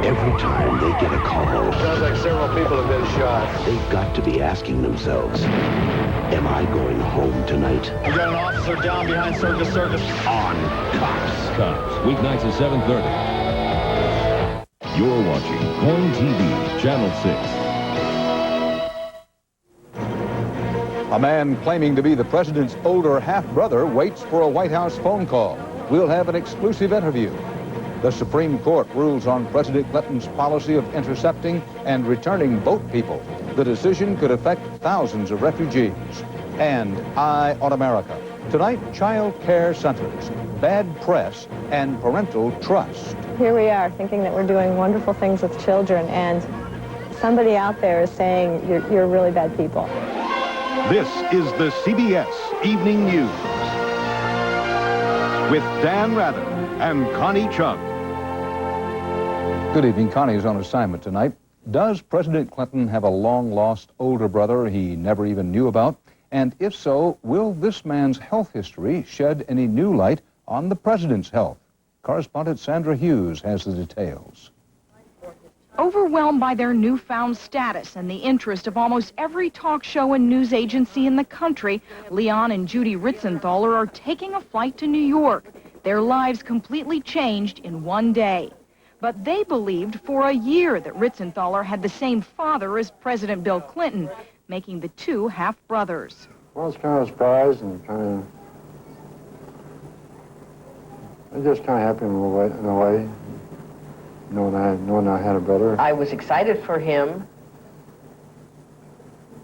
Every time they get a call, Sounds like several people have been shot. they've got to be asking themselves, am I going home tonight? We got an officer down behind Circus Circus. On Cops. Cops, weeknights at 7:30. You're watching Home TV, Channel 6. A man claiming to be the president's older half-brother waits for a White House phone call. We'll have an exclusive interview. The Supreme Court rules on President Clinton's policy of intercepting and returning boat people. The decision could affect thousands of refugees. And Eye on America. Tonight, child care centers, bad press, and parental trust. Here we are thinking that we're doing wonderful things with children, and somebody out there is saying you're really bad people. This is the CBS Evening News with Dan Rather and Connie Chung. Good evening. Connie is on assignment tonight. Does President Clinton have a long-lost older brother he never even knew about? And if so, will this man's health history shed any new light on the president's health? Correspondent Sandra Hughes has the details. Overwhelmed by their newfound status and the interest of almost every talk show and news agency in the country, Leon and Judy Ritzenthaler are taking a flight to New York. Their lives completely changed in one day. But they believed for a year that Ritzenthaler had the same father as President Bill Clinton, making the two half-brothers. Well, it's kind of a surprise and kind of, I'm just kind of happy in a way, knowing I had a brother. I was excited for him,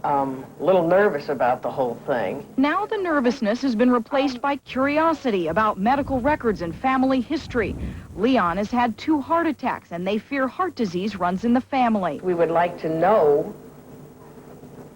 a little nervous about the whole thing. Now the nervousness has been replaced by curiosity about medical records and family history. Leon has had 2 heart attacks, and they fear heart disease runs in the family. We would like to know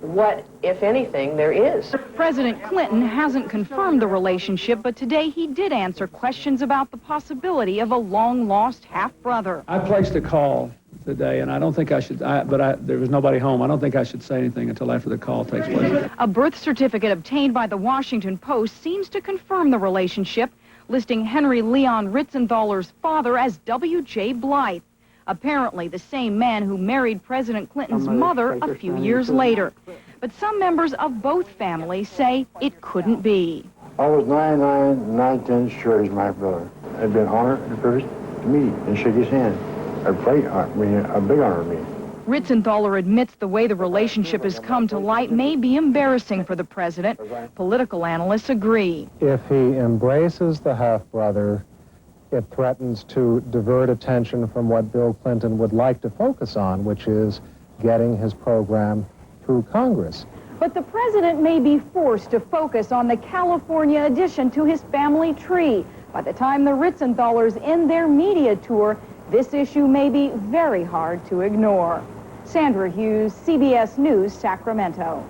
what, if anything, there is. President Clinton hasn't confirmed the relationship, but today he did answer questions about the possibility of a long-lost half-brother. I placed a call today, and I don't think I should, there was nobody home. I don't think I should say anything until after the call takes place. A birth certificate obtained by the Washington Post seems to confirm the relationship, listing Henry Leon Ritzenthaler's father as W.J. Blythe, apparently the same man who married President Clinton's mother a few years later. But some members of both families say it couldn't be. I was 99 9/10 sure he's my brother. It'd been an honor and a privilege to meet and shake his hand. A big honor to me. Ritzenthaler admits the way the relationship has come to light may be embarrassing for the president. Political analysts agree. If he embraces the half-brother, it threatens to divert attention from what Bill Clinton would like to focus on, which is getting his program through Congress. But the president may be forced to focus on the California addition to his family tree. By the time the Ritzenthalers end their media tour, this issue may be very hard to ignore. Sandra Hughes, CBS News, Sacramento.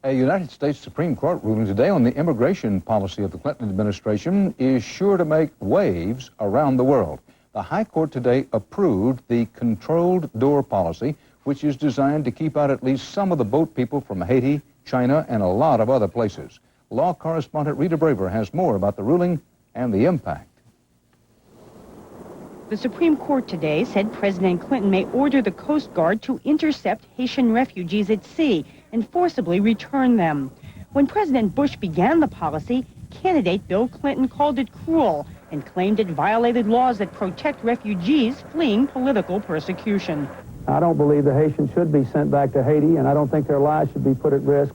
A United States Supreme Court ruling today on the immigration policy of the Clinton administration is sure to make waves around the world. The High Court today approved the controlled door policy, which is designed to keep out at least some of the boat people from Haiti, China, and a lot of other places. Law correspondent Rita Braver has more about the ruling and the impact. The Supreme Court today said President Clinton may order the Coast Guard to intercept Haitian refugees at sea and forcibly return them. When President Bush began the policy, candidate Bill Clinton called it cruel and claimed it violated laws that protect refugees fleeing political persecution. I don't believe the Haitians should be sent back to Haiti, and I don't think their lives should be put at risk.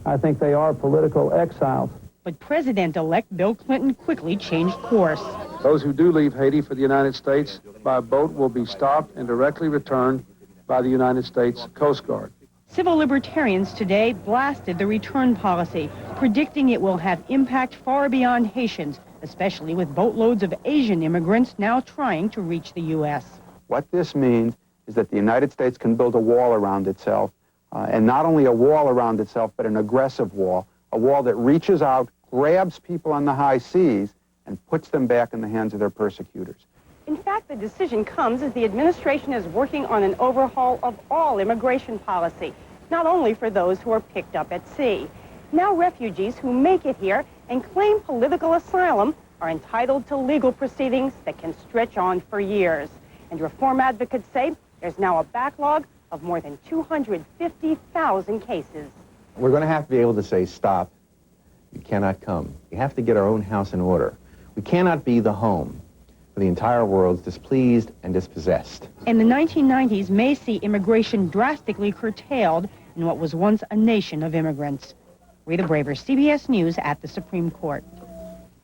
I think they are political exiles. But President-elect Bill Clinton quickly changed course. Those who do leave Haiti for the United States by boat will be stopped and directly returned by the United States Coast Guard. Civil libertarians today blasted the return policy, predicting it will have impact far beyond Haitians, especially with boatloads of Asian immigrants now trying to reach the U.S. What this means is that the United States can build a wall around itself, and not only a wall around itself, but an aggressive wall, a wall that reaches out, grabs people on the high seas, and puts them back in the hands of their persecutors. In fact, the decision comes as the administration is working on an overhaul of all immigration policy, not only for those who are picked up at sea. Now refugees who make it here and claim political asylum are entitled to legal proceedings that can stretch on for years. And reform advocates say there's now a backlog of more than 250,000 cases. We're going to have to be able to say, stop, you cannot come. We have to get our own house in order. We cannot be the home for the entire world's displeased and dispossessed. In the 1990s may see immigration drastically curtailed in what was once a nation of immigrants. Rita Braver, CBS News at the Supreme Court.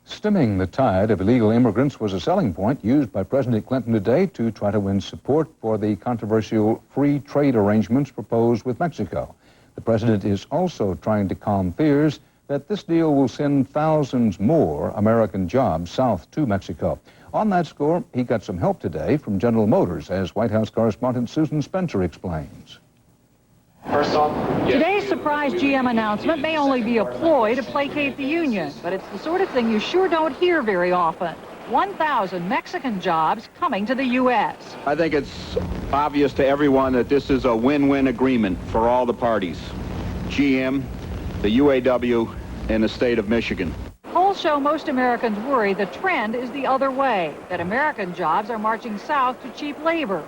Stemming the tide of illegal immigrants was a selling point used by President Clinton today to try to win support for the controversial free trade arrangements proposed with Mexico. The president is also trying to calm fears that this deal will send thousands more American jobs south to Mexico. On that score, he got some help today from General Motors, as White House correspondent Susan Spencer explains. First off, Today's surprise GM announcement may only be a ploy to placate the union, but it's the sort of thing you sure don't hear very often. 1,000 Mexican jobs coming to the U.S. I think it's obvious to everyone that this is a win-win agreement for all the parties. GM, the UAW, and the state of Michigan. Polls show most Americans worry the trend is the other way, that American jobs are marching south to cheap labor.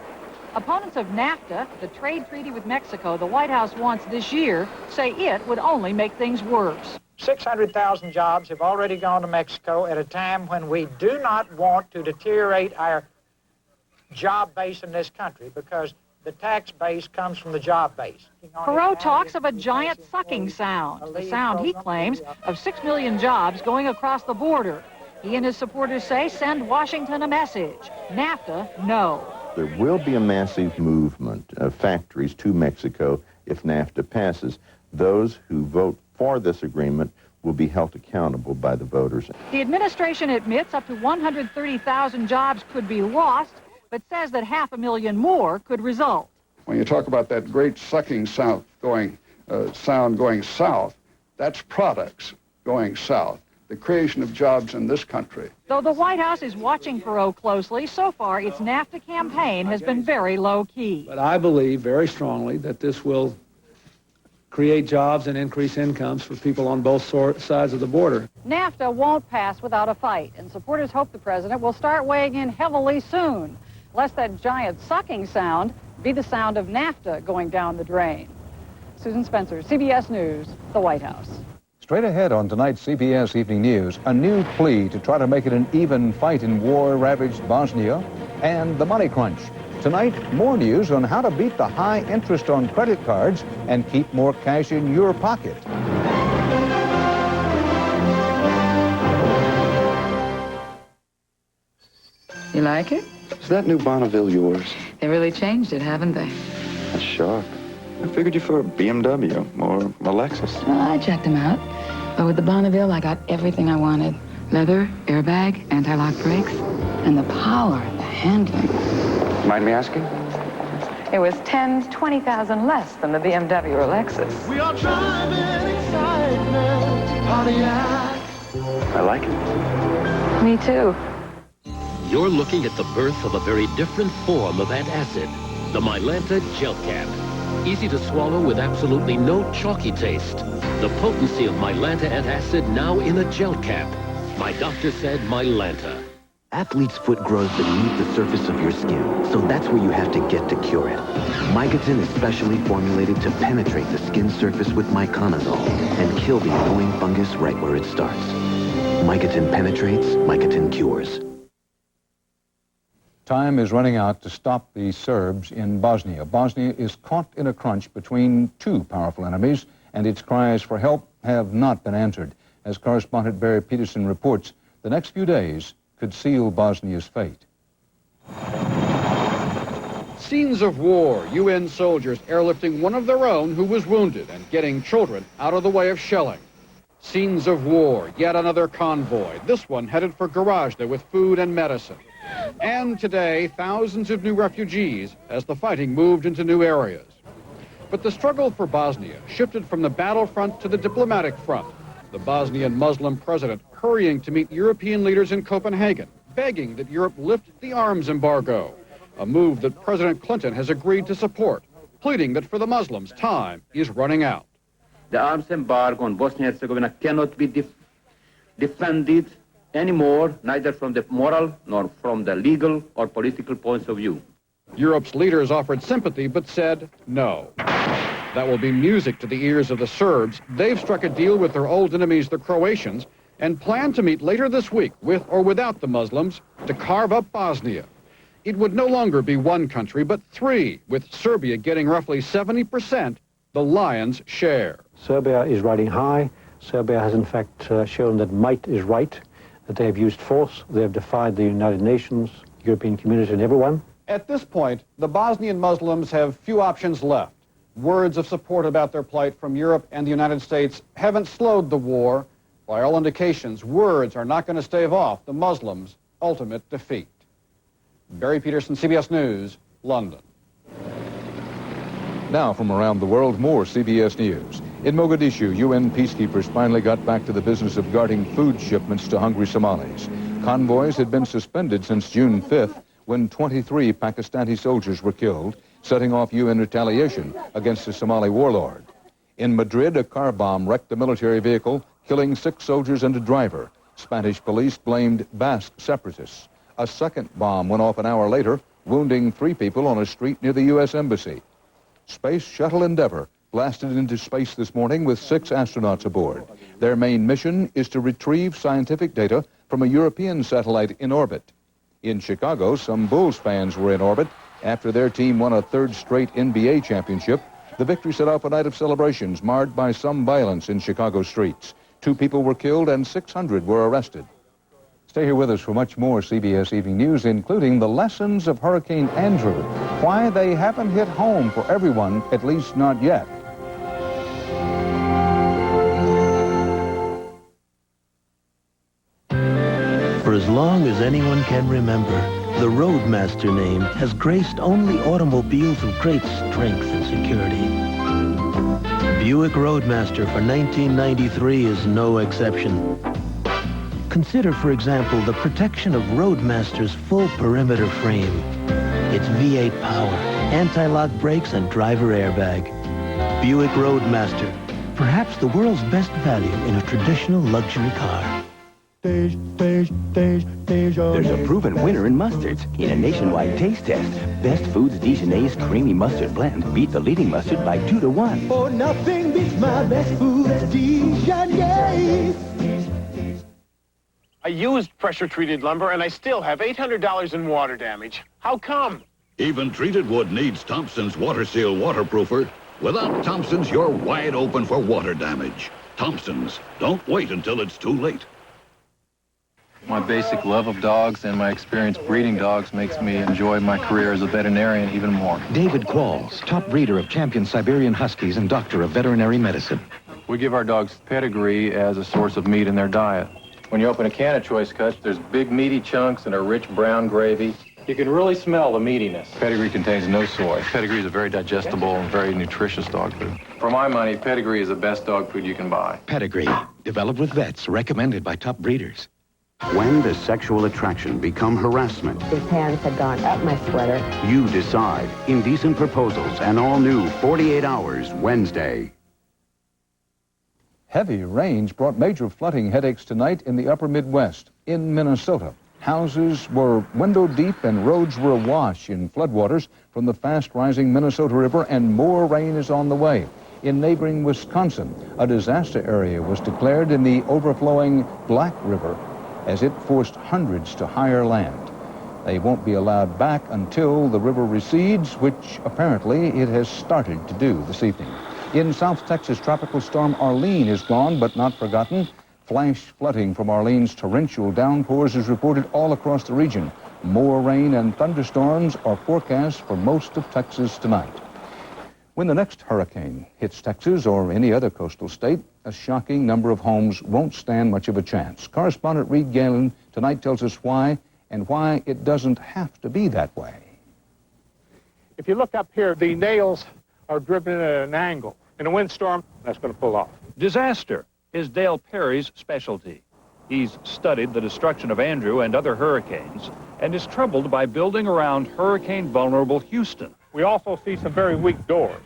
Opponents of NAFTA, the trade treaty with Mexico the White House wants this year, say it would only make things worse. 600,000 jobs have already gone to Mexico at a time when we do not want to deteriorate our job base in this country, because the tax base comes from the job base. Perot talks of a giant sucking sound, the sound, he claims, of 6 million jobs going across the border. He and his supporters say send Washington a message. NAFTA, no. There will be a massive movement of factories to Mexico if NAFTA passes. Those who vote for this agreement will be held accountable by the voters. The administration admits up to 130,000 jobs could be lost, but says that 500,000 more could result. When you talk about that great sucking sound going south, that's products going south, the creation of jobs in this country. Though the White House is watching Perot closely, so far its NAFTA campaign has been very low-key. But I believe very strongly that this will create jobs and increase incomes for people on both sides of the border. NAFTA won't pass without a fight, and supporters hope the president will start weighing in heavily soon, lest that giant sucking sound be the sound of NAFTA going down the drain. Susan Spencer, CBS News, the White House. Straight ahead on tonight's CBS Evening News, a new plea to try to make it an even fight in war-ravaged Bosnia, and the money crunch. Tonight, more news on how to beat the high interest on credit cards and keep more cash in your pocket. You like it? Is that new Bonneville yours? They really changed it, haven't they? That's sharp. I figured you for a BMW or a Lexus. Well, I checked them out. But with the Bonneville, I got everything I wanted. Leather, airbag, anti-lock brakes, and the power, the handling. Mind me asking? It was 10,000, 20,000 less than the BMW or Lexus. We are driving excitement, Pontiac. I like it. Me too. You're looking at the birth of a very different form of antacid, the Mylanta Gel Cap. Easy to swallow with absolutely no chalky taste. The potency of Mylanta antacid now in a gel cap. My doctor said Mylanta. Athlete's foot grows beneath the surface of your skin, so that's where you have to get to cure it. Mycotin is specially formulated to penetrate the skin surface with myconazole and kill the annoying fungus right where it starts. Mycotin penetrates, Mycotin cures. Time is running out to stop the Serbs in Bosnia. Bosnia is caught in a crunch between two powerful enemies, and its cries for help have not been answered. As correspondent Barry Peterson reports, the next few days could seal Bosnia's fate. Scenes of war, UN soldiers airlifting one of their own who was wounded and getting children out of the way of shelling. Scenes of war, yet another convoy, this one headed for Gorazde with food and medicine. And today, thousands of new refugees as the fighting moved into new areas. But the struggle for Bosnia shifted from the battlefront to the diplomatic front. The Bosnian Muslim president hurrying to meet European leaders in Copenhagen, begging that Europe lift the arms embargo, a move that President Clinton has agreed to support, pleading that for the Muslims, time is running out. The arms embargo on Bosnia and Herzegovina cannot be defended anymore, neither from the moral nor from the legal or political points of view. Europe's leaders offered sympathy but said no. That will be music to the ears of the Serbs. They've struck a deal with their old enemies, the Croatians, and plan to meet later this week, with or without the Muslims, to carve up Bosnia. It would no longer be one country, but three, with Serbia getting roughly 70%, the lion's share. Serbia is riding high. Serbia has in fact shown that might is right, that they have used force, they have defied the United Nations, European community, and everyone. At this point, the Bosnian Muslims have few options left. Words of support about their plight from Europe and the United States haven't slowed the war. By all indications, words are not going to stave off the Muslims' ultimate defeat. Barry Peterson, CBS News, London. Now from around the world, more CBS News. In Mogadishu, UN peacekeepers finally got back to the business of guarding food shipments to hungry Somalis. Convoys had been suspended since June 5th, when 23 Pakistani soldiers were killed, setting off UN retaliation against the Somali warlord. In Madrid, a car bomb wrecked the military vehicle, killing 6 soldiers and a driver. Spanish police blamed Basque separatists. A second bomb went off an hour later, wounding 3 people on a street near the U.S. Embassy. Space Shuttle Endeavour blasted into space this morning with 6 astronauts aboard. Their main mission is to retrieve scientific data from a European satellite in orbit. In Chicago, some Bulls fans were in orbit after their team won a 3rd straight NBA championship. The victory set off a night of celebrations marred by some violence in Chicago streets. 2 people were killed and 600 were arrested. Stay here with us for much more CBS Evening News, including the lessons of Hurricane Andrew, why they haven't hit home for everyone, at least not yet. For as long as anyone can remember, the Roadmaster name has graced only automobiles of great strength and security. Buick Roadmaster for 1993 is no exception. Consider, for example, the protection of Roadmaster's full perimeter frame. Its V8 power, anti-lock brakes, and driver airbag. Buick Roadmaster, perhaps the world's best value in a traditional luxury car. There's a proven winner in mustards in a nationwide taste test. Best Foods Dijonnaise Creamy Mustard Blend beat the leading mustard by 2 to 1. Oh, nothing beats my Best Foods Dijonnaise. I used pressure-treated lumber, and I still have $800 in water damage. How come? Even treated wood needs Thompson's Water Seal waterproofer. Without Thompson's, you're wide open for water damage. Thompson's. Don't wait until it's too late. My basic love of dogs and my experience breeding dogs makes me enjoy my career as a veterinarian even more. David Qualls, top breeder of champion Siberian Huskies and doctor of veterinary medicine. We give our dogs pedigree as a source of meat in their diet. When you open a can of Choice Cuts, there's big meaty chunks and a rich brown gravy. You can really smell the meatiness. Pedigree contains no soy. Pedigree is a very digestible and very nutritious dog food. For my money, Pedigree is the best dog food you can buy. Pedigree, developed with vets, recommended by top breeders. When does sexual attraction become harassment? His hands had gone up my sweater. You decide. Indecent Proposals, an all-new 48 Hours, Wednesday. Heavy rains brought major flooding headaches tonight in the upper Midwest. In Minnesota, houses were window deep and roads were awash in floodwaters from the fast-rising Minnesota River, and more rain is on the way. In neighboring Wisconsin, a disaster area was declared in the overflowing Black River as it forced hundreds to higher land. They won't be allowed back until the river recedes, which apparently it has started to do this evening. In South Texas, Tropical Storm Arlene is gone but not forgotten. Flash flooding from Arlene's torrential downpours is reported all across the region. More rain and thunderstorms are forecast for most of Texas tonight. When the next hurricane hits Texas or any other coastal state, a shocking number of homes won't stand much of a chance. Correspondent Reed Galen tonight tells us why and why it doesn't have to be that way. If you look up here, the nails are driven at an angle. In a windstorm, that's going to pull off. Disaster is Dale Perry's specialty. He's studied the destruction of Andrew and other hurricanes and is troubled by building around hurricane-vulnerable Houston. We also see some very weak doors.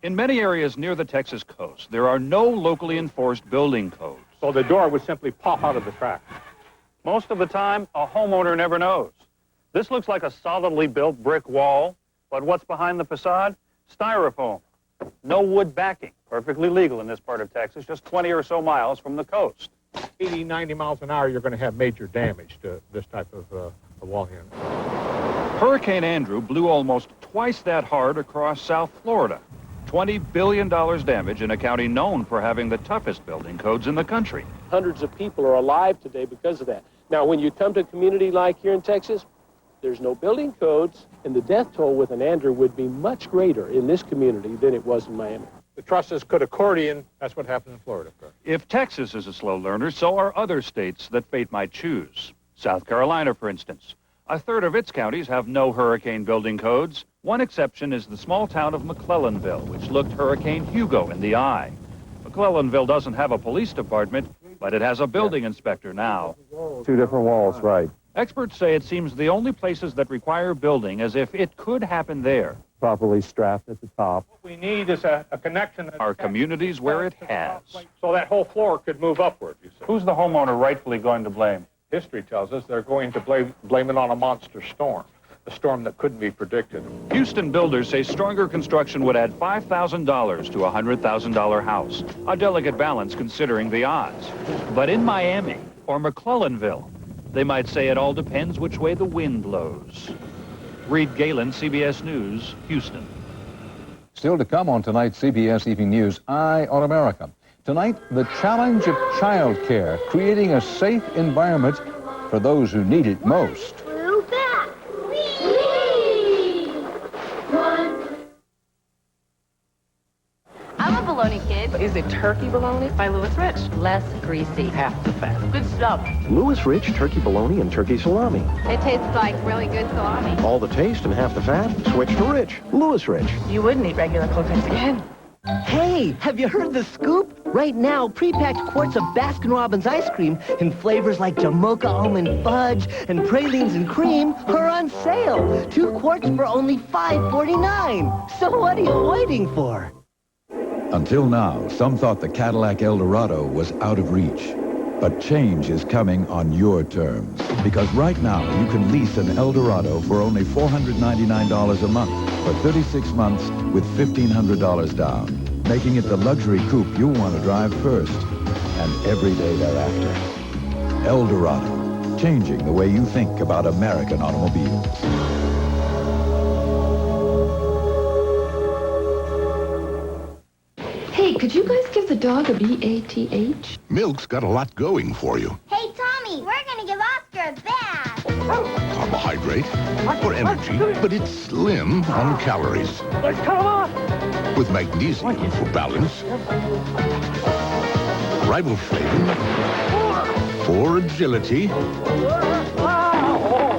In many areas near the Texas coast, there are no locally enforced building codes. So the door would simply pop out of the crack. Most of the time, a homeowner never knows. This looks like a solidly built brick wall. But what's behind the facade? Styrofoam. No wood backing. Perfectly legal in this part of Texas, just 20 or so miles from the coast. 80, 90 miles an hour, you're going to have major damage to this type of wall unit. Hurricane Andrew blew almost twice that hard across South Florida. $20 billion damage in a county known for having the toughest building codes in the country. Hundreds of people are alive today because of that. Now, when you come to a community like here in Texas, there's no building codes, and the death toll with an Andrew would be much greater in this community than it was in Miami. The trusses could accordion. That's what happened in Florida. If Texas is a slow learner, so are other states that fate might choose. South Carolina, for instance. A third of its counties have no hurricane building codes. One exception is the small town of McClellanville, which looked Hurricane Hugo in the eye. McClellanville doesn't have a police department, but it has a building inspector now. Two different walls, right. Experts say it seems the only places that require building as if it could happen there Properly strapped at the top. What we need is a connection are communities where it has. so that whole floor could move upward, you see. Who's the homeowner rightfully going to blame? History tells us they're going to blame it on a monster storm, a storm that couldn't be predicted. Houston builders say stronger construction would add $5,000 to a $100,000 house, a delicate balance considering the odds. But in Miami or McClellanville, they might say it all depends which way the wind blows. Reed Galen, CBS News, Houston. Still to come on tonight's CBS Evening News, Eye on America. Tonight, the challenge of childcare, creating a safe environment for those who need it most. I'm a bologna kid. Is it turkey bologna? By Louis Rich. Less greasy. Half the fat. Good stuff. Louis Rich turkey bologna and turkey salami. It tastes like really good salami. All the taste and half the fat. Switch to Rich. Louis Rich. You wouldn't eat regular Cornflakes again. Hey, have you heard the scoop? Right now, pre-packed quarts of Baskin-Robbins ice cream in flavors like Jamocha almond fudge and pralines and cream are on sale. 2 quarts for only $5.49. So what are you waiting for? Until now, some thought the Cadillac Eldorado was out of reach. But change is coming on your terms. Because right now, you can lease an Eldorado for only $499 a month for 36 months with $1,500 down, making it the luxury coupe you'll want to drive first and every day thereafter. Eldorado, changing the way you think about American automobiles. Hey, could you guys give the dog a B-A-T-H? Milk's got a lot going for you. Hey, Tommy, we're going to give Oscar a bath. Carbohydrate for energy, but it's slim on calories. Let's come on. With magnesium for balance, riboflavin for agility,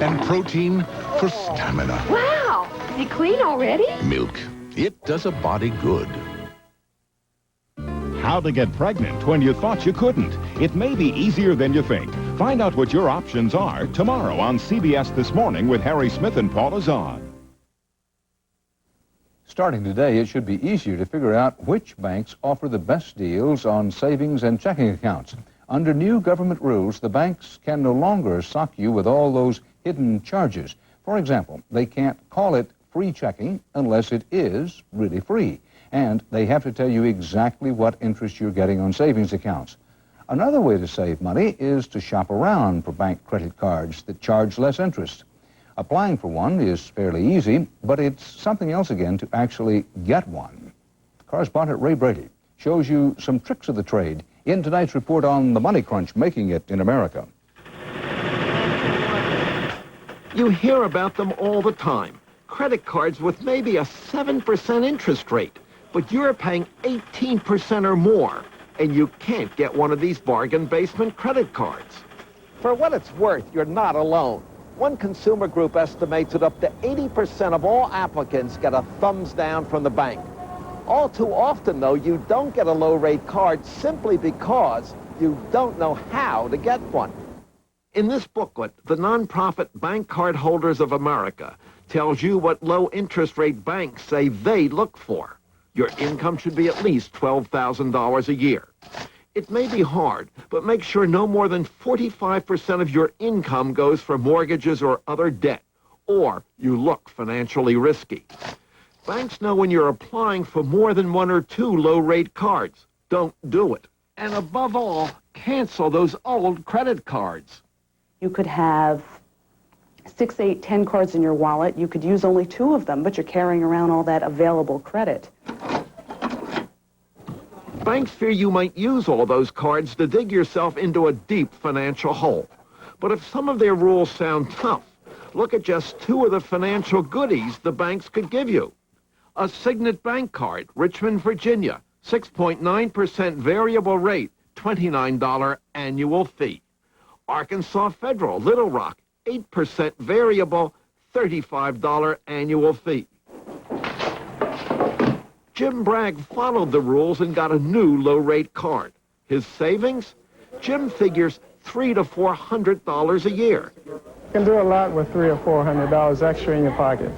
and protein for stamina. Wow! Is he clean already? Milk. It does a body good. How to get pregnant when you thought you couldn't. It may be easier than you think. Find out what your options are tomorrow on CBS This Morning with Harry Smith and Paula Zahn. Starting today, it should be easier to figure out which banks offer the best deals on savings and checking accounts. Under new government rules, the banks can no longer sock you with all those hidden charges. For example, they can't call it free checking unless it is really free. And they have to tell you exactly what interest you're getting on savings accounts. Another way to save money is to shop around for bank credit cards that charge less interest. Applying for one is fairly easy, but it's something else again to actually get one. Correspondent Ray Brady shows you some tricks of the trade in tonight's report on the money crunch making it in America. You hear about them all the time. Credit cards with maybe a 7% interest rate. But you're paying 18% or more, and you can't get one of these bargain basement credit cards. For what it's worth, you're not alone. One consumer group estimates that up to 80% of all applicants get a thumbs down from the bank. All too often, though, you don't get a low-rate card simply because you don't know how to get one. In this booklet, the nonprofit Bank Card Holders of America tells you what low-interest rate banks say they look for. Your income should be at least $12,000 a year. It may be hard, but make sure no more than 45% of your income goes for mortgages or other debt, or you look financially risky. Banks know when you're applying for more than one or two low-rate cards. Don't do it. And above all, cancel those old credit cards. You could have 6, 8, 10 cards in your wallet. You could use only 2 of them, but you're carrying around all that available credit. Banks fear you might use all those cards to dig yourself into a deep financial hole. But if some of their rules sound tough, look at just 2 of the financial goodies the banks could give you. A Signet Bank card, Richmond, Virginia, 6.9% variable rate, $29 annual fee. Arkansas Federal, Little Rock, 8% variable, $35 annual fee. Jim Bragg followed the rules and got a new low-rate card. His savings? Jim figures $300 to $400 a year. You can do a lot with $300 or $400 extra in your pocket.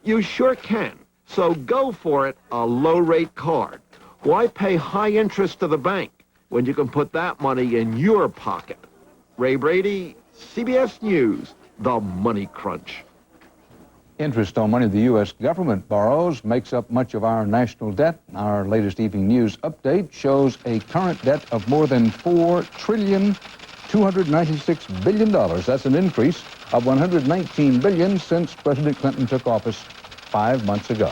You sure can. So go for it, a low-rate card. Why pay high interest to the bank when you can put that money in your pocket? Ray Brady, CBS News, The Money Crunch. Interest on money the U.S. government borrows makes up much of our national debt. Our latest evening news update shows a current debt of more than $4,296 billion. That's an increase of $119 billion since President Clinton took office 5 months ago.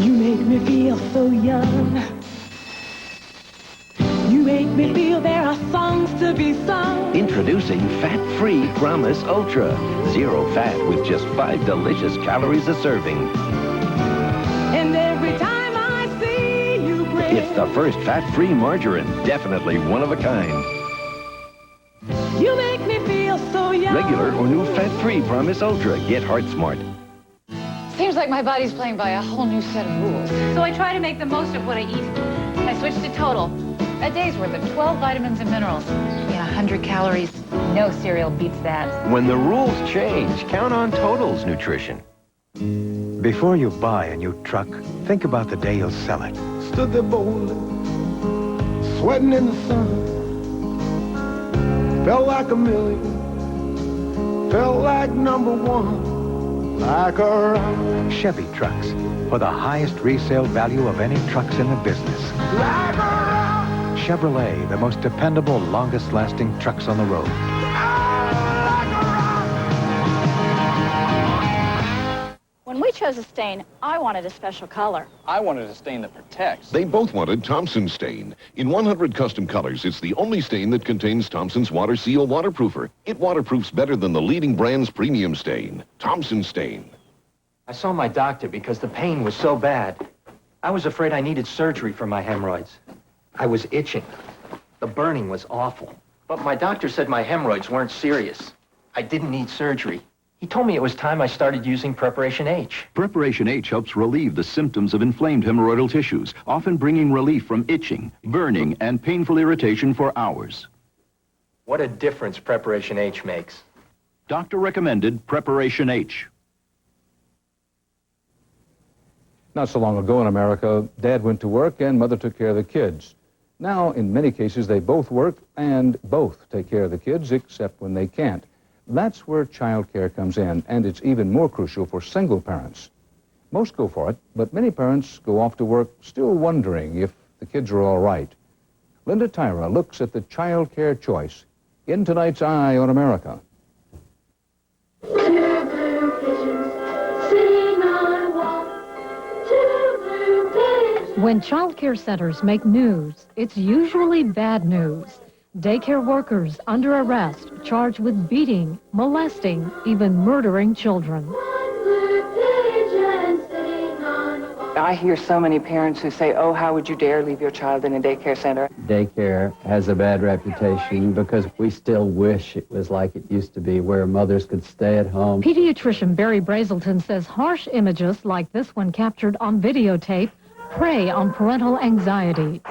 You make me feel so young. You make me feel there are songs to be sung. Introducing Fat-Free Promise Ultra. 0 fat with just 5 delicious calories a serving. And every time I see you grin, It's the first fat-free margarine. Definitely one of a kind. you make me feel so young. Regular or new Fat-Free Promise Ultra. Get heart smart. Seems like my body's playing by a whole new set of rules. So I try to make the most of what I eat. I switched to Total. A day's worth of 12 vitamins and minerals. Yeah, 100 calories. No cereal beats that. When the rules change, count on Total's nutrition. Before you buy a new truck, think about the day you'll sell it. Stood there boldly, sweating in the sun. Felt like a million, felt like #1, like a rock. Chevy trucks, for the highest resale value of any trucks in the business. Like a rock. Chevrolet, the most dependable, longest-lasting trucks on the road. When we chose a stain, I wanted a special color. I wanted a stain that protects. They both wanted Thompson Stain. In 100 custom colors, it's the only stain that contains Thompson's Water Seal Waterproofer. It waterproofs better than the leading brand's premium stain. Thompson Stain. I saw my doctor because the pain was so bad. I was afraid I needed surgery for my hemorrhoids. I was itching. The burning was awful. But my doctor said my hemorrhoids weren't serious. I didn't need surgery. He told me it was time I started using Preparation H. Preparation H helps relieve the symptoms of inflamed hemorrhoidal tissues, often bringing relief from itching, burning, and painful irritation for hours. What a difference Preparation H makes. Doctor recommended Preparation H. Not so long ago in America, Dad went to work and Mother took care of the kids. Now, in many cases, they both work and both take care of the kids, except when they can't. That's where child care comes in, and it's even more crucial for single parents. Most go for it, but many parents go off to work still wondering if the kids are all right. Linda Tyra looks at the child care choice in tonight's Eye on America. When child care centers make news, it's usually bad news. Daycare workers under arrest, charged with beating, molesting, even murdering children. I hear so many parents who say, oh, how would you dare leave your child in a daycare center? Daycare has a bad reputation because we still wish it was like it used to be, where mothers could stay at home. Pediatrician Barry Brazelton says harsh images like this one captured on videotape prey on parental anxiety.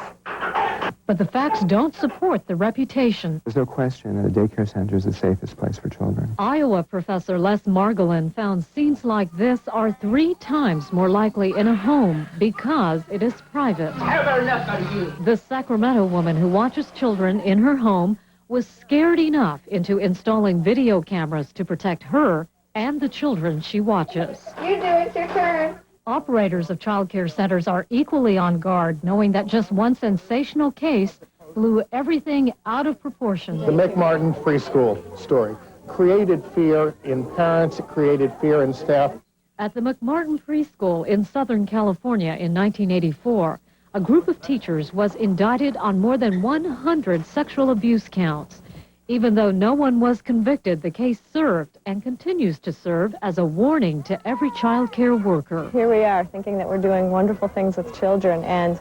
But the facts don't support the reputation. There's no question that a daycare center is the safest place for children. Iowa professor Les Margolin found scenes like this are 3 times more likely in a home because it is private. Have enough of you. The Sacramento woman who watches children in her home was scared enough into installing video cameras to protect her and the children she watches. You do, it's your turn. Operators of child care centers are equally on guard, knowing that just one sensational case blew everything out of proportion. The McMartin preschool story created fear in parents, it created fear in staff. At the McMartin preschool in Southern California in 1984, a group of teachers was indicted on more than 100 sexual abuse counts. Even though no one was convicted, the case served and continues to serve as a warning to every child care worker. Here we are thinking that we're doing wonderful things with children, and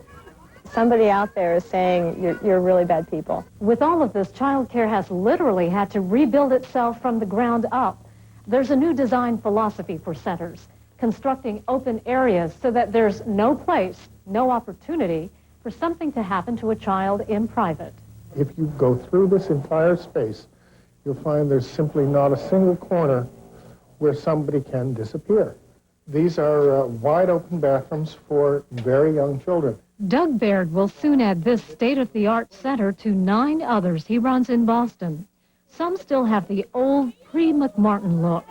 somebody out there is saying you're really bad people. With all of this, child care has literally had to rebuild itself from the ground up. There's a new design philosophy for centers, constructing open areas so that there's no place, no opportunity for something to happen to a child in private. If you go through this entire space, you'll find there's simply not a single corner where somebody can disappear. These are wide open bathrooms for very young children. Doug Baird will soon add this state-of-the-art center to 9 others he runs in Boston. Some still have the old pre-McMartin look.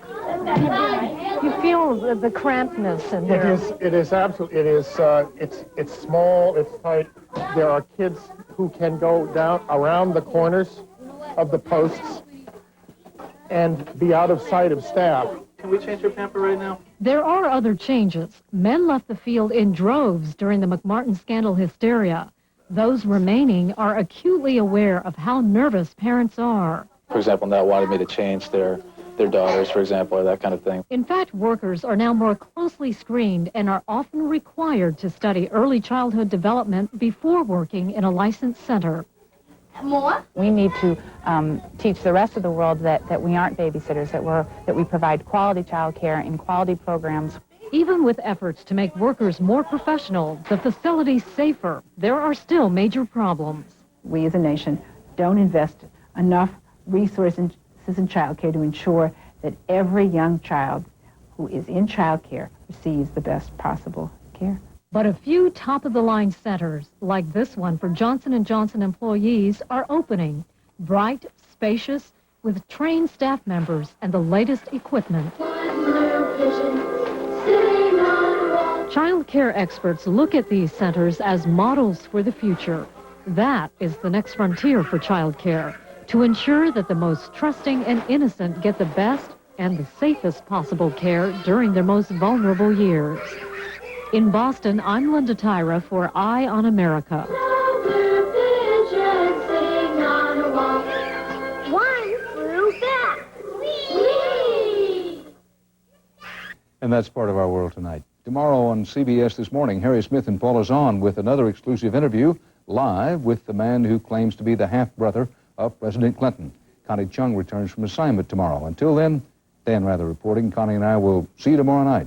You feel the crampedness in there. It is absolutely, it's small, it's tight. There are kids who can go down around the corners of the posts and be out of sight of staff. Can we change your pamper right now? There are other changes. Men left the field in droves during the McMartin scandal hysteria. Those remaining are acutely aware of how nervous parents are. For example, not wanting me to change their daughters, for example, or that kind of thing. In fact, workers are now more closely screened and are often required to study early childhood development before working in a licensed center. More? We need to teach the rest of the world that we aren't babysitters, that we provide quality child care and quality programs. Even with efforts to make workers more professional, the facilities safer, there are still major problems. We as a nation don't invest enough resources in child care to ensure that every young child who is in child care receives the best possible care. But a few top-of-the-line centers, like this one for Johnson & Johnson employees, are opening. Bright, spacious, with trained staff members and the latest equipment. Child care experts look at these centers as models for the future. That is the next frontier for child care, to ensure that the most trusting and innocent get the best and the safest possible care during their most vulnerable years. In Boston, I'm Linda Tyra for Eye on America. One flew back. Whee! And that's part of our world tonight. Tomorrow on CBS This Morning, Harry Smith and Paula Zahn with another exclusive interview live with the man who claims to be the half-brother of President Clinton. Connie Chung returns from assignment tomorrow. Until then, Dan Rather reporting. Connie and I will see you tomorrow night.